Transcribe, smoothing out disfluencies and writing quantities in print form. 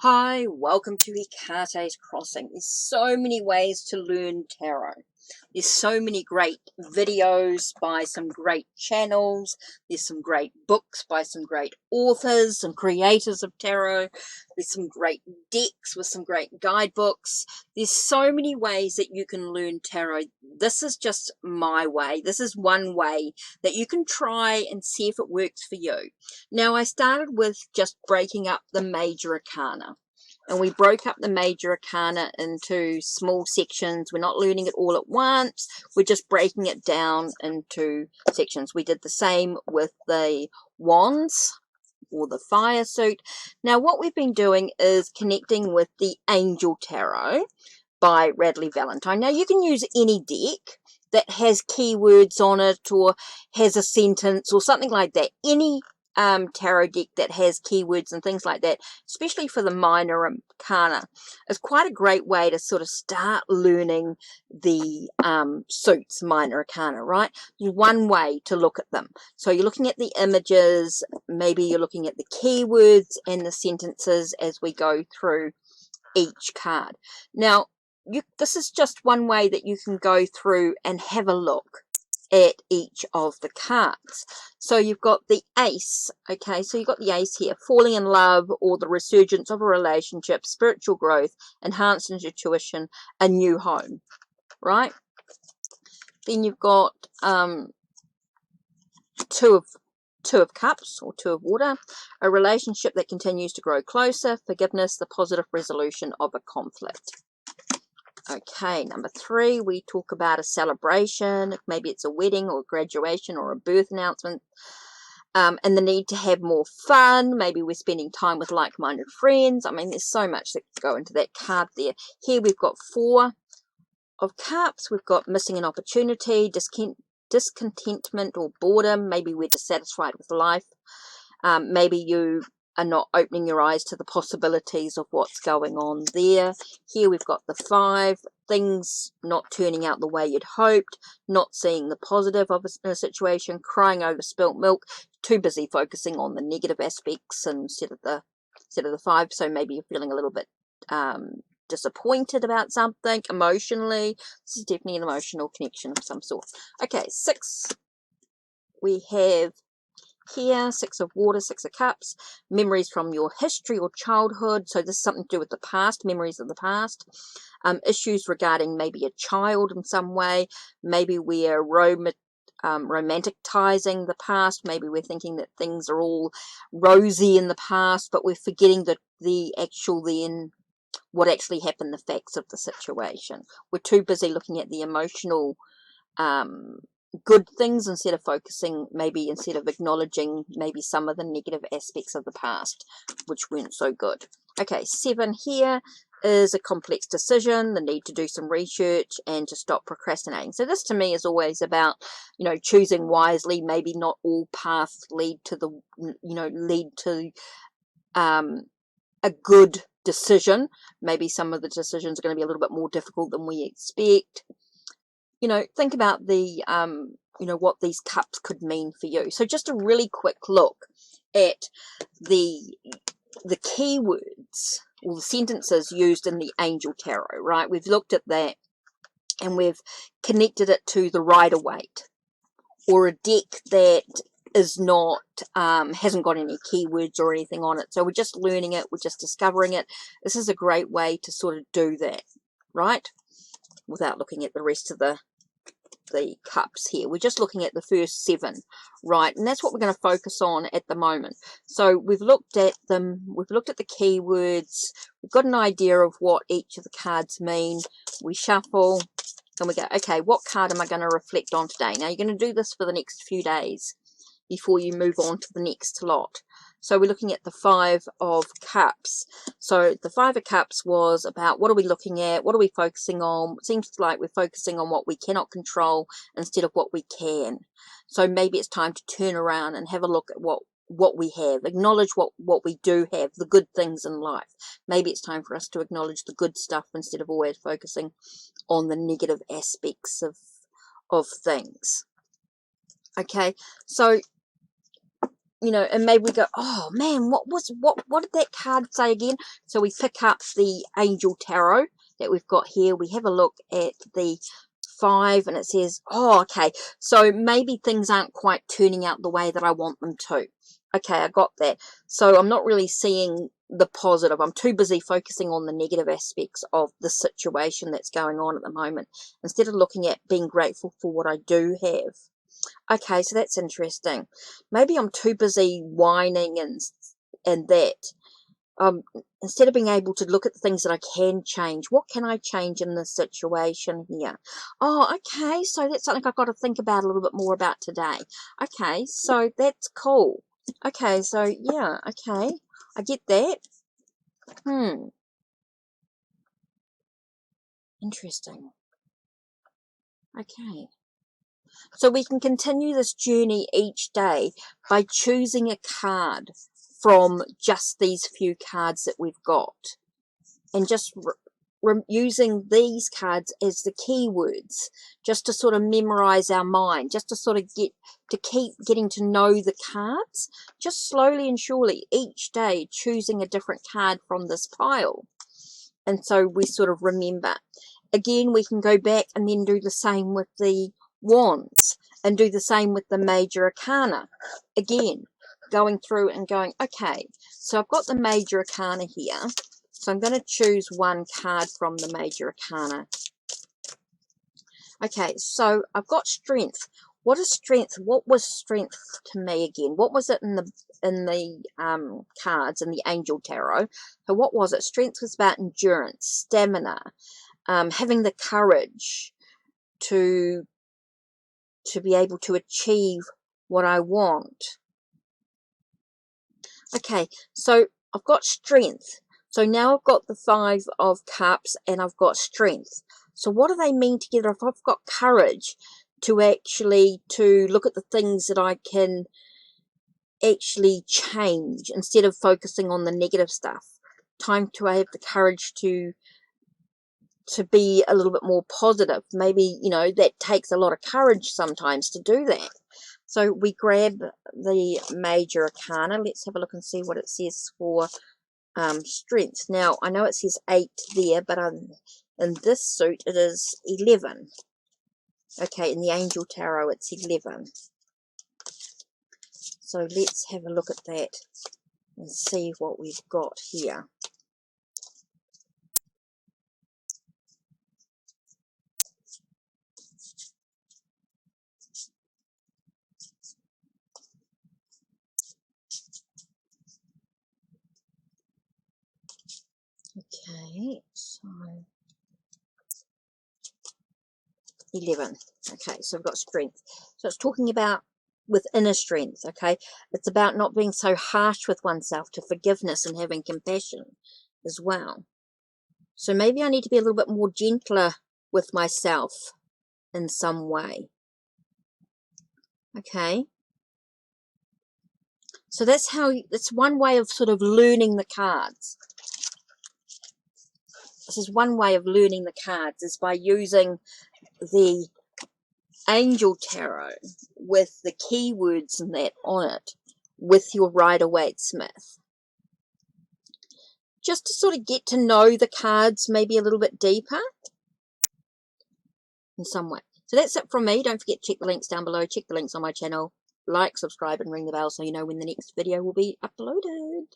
Hi, welcome to HeKate's Crossing. There's so many ways to learn tarot. There's so many great videos by some great channels. There's some great books by some great authors and creators of tarot. There's some great decks with some great guidebooks. There's so many ways that you can learn tarot. This is just my way. This is one way that you can try and see if it works for you. Now, I started with just breaking up the major arcana. And we broke up the major arcana into small sections. We're not learning it all at once. We're just breaking it down into sections. We did the same with the wands or the fire suit. Now, what we've been doing is connecting with the Angel Tarot by Radleigh Valentine. Now, you can use any deck that has keywords on it or has a sentence or something like that. Any tarot deck that has keywords and things like that, especially for the minor arcana, is quite a great way to sort of start learning the suits, minor arcana, right? One way to look at them. So you're looking at the images, maybe you're looking at the keywords and the sentences as we go through each card. Now, this is just one way that you can go through and have a look at each of the cards. So you've got the ace, okay, so you've got the ace here, falling in love or the resurgence of a relationship, spiritual growth, enhanced intuition, a new home, right? Then you've got two of cups or two of water, a relationship that continues to grow closer, forgiveness, the positive resolution of a conflict. Okay, number 3, we talk about a celebration. Maybe it's a wedding or a graduation or a birth announcement. And the need to have more fun. Maybe we're spending time with like-minded friends. I mean, there's so much that could go into that card there. Here we've got 4 of cups. We've got missing an opportunity, discontentment or boredom. Maybe we're dissatisfied with life. Maybe you are not opening your eyes to the possibilities of what's going on there. Here we've got the 5, things not turning out the way you'd hoped, not seeing the positive of a situation, crying over spilt milk, too busy focusing on the negative aspects instead of the 5. So maybe you're feeling a little bit disappointed about something emotionally. This is definitely an emotional connection of some sort. Okay, 6 we have here, 6 of water, 6 of cups, memories from your history or childhood. So this is something to do with the past, memories of the past. Issues regarding maybe a child in some way. Maybe we are romanticizing the past. Maybe we're thinking that things are all rosy in the past, but we're forgetting that what actually happened, the facts of the situation. We're too busy looking at the emotional good things instead of acknowledging maybe some of the negative aspects of the past which weren't so good. Okay, 7 here is a complex decision, the need to do some research and to stop procrastinating. So this to me is always about, choosing wisely. Maybe not all paths lead to a good decision. Maybe some of the decisions are going to be a little bit more difficult than we expect. Think about the, what these cups could mean for you. So just a really quick look at the keywords or the sentences used in the Angel Tarot, right? We've looked at that and we've connected it to the Rider-Waite or a deck that is not, hasn't got any keywords or anything on it. So we're just learning it. We're just discovering it. This is a great way to sort of do that, right? Without looking at the rest of the cups here. We're just looking at the first 7, right? And that's what we're going to focus on at the moment. So we've looked at them, we've looked at the keywords, we've got an idea of what each of the cards mean. We shuffle and we go, okay, what card am I going to reflect on today? Now you're going to do this for the next few days before you move on to the next lot. So we're looking at the 5 of cups. So the 5 of cups was about what are we looking at? What are we focusing on? It seems like we're focusing on what we cannot control instead of what we can. So maybe it's time to turn around and have a look at what we have. Acknowledge what we do have, the good things in life. Maybe it's time for us to acknowledge the good stuff instead of always focusing on the negative aspects of things. Okay, so you know, and maybe we go, oh man, what did that card say again? So we pick up the Angel Tarot that we've got here. We have a look at the 5 and it says, oh, okay, so maybe things aren't quite turning out the way that I want them to. Okay, I got that. So I'm not really seeing the positive. I'm too busy focusing on the negative aspects of the situation that's going on at the moment, instead of looking at being grateful for what I do have. Okay, so that's interesting. Maybe I'm too busy whining and that. Instead of being able to look at the things that I can change, what can I change in this situation here? Oh, okay, so that's something I've got to think about a little bit more about today. Okay, so that's cool. Okay, so yeah, okay, I get that. Interesting. Okay. So we can continue this journey each day by choosing a card from just these few cards that we've got, and just using these cards as the keywords, just to sort of memorize our mind, just to sort of keep getting to know the cards, just slowly and surely each day choosing a different card from this pile. And so we sort of remember. Again, we can go back and then do the same with the wands and do the same with the major arcana. Again, going through and going, okay, so I've got the major arcana here. So I'm going to choose one card from the major arcana. Okay, so I've got strength. What is strength? What was strength to me again? What was it in the cards in the Angel Tarot? So what was it? Strength was about endurance, stamina, having the courage to be able to achieve what I want. Okay, so I've got strength. So now I've got the 5 of Cups and I've got strength. So what do they mean together? If I've got courage to look at the things that I can actually change instead of focusing on the negative stuff. Time to have the courage to be a little bit more positive. Maybe, you know, that takes a lot of courage sometimes to do that. So we grab the major arcana. Let's have a look and see what it says for strength. Now, I know it says 8 there, but in this suit it is 11. Okay, in the Angel Tarot it's 11. So let's have a look at that and see what we've got here. Okay, so 11. Okay, so I've got strength. So it's talking about with inner strength, okay? It's about not being so harsh with oneself, to forgiveness and having compassion as well. So maybe I need to be a little bit more gentler with myself in some way. Okay. So that's one way of sort of learning the cards. This is one way of learning the cards, is by using the Angel Tarot with the keywords and that on it with your Rider-Waite Smith. Just to sort of get to know the cards maybe a little bit deeper in some way. So that's it from me. Don't forget to check the links down below. Check the links on my channel. Like, subscribe, and ring the bell so you know when the next video will be uploaded.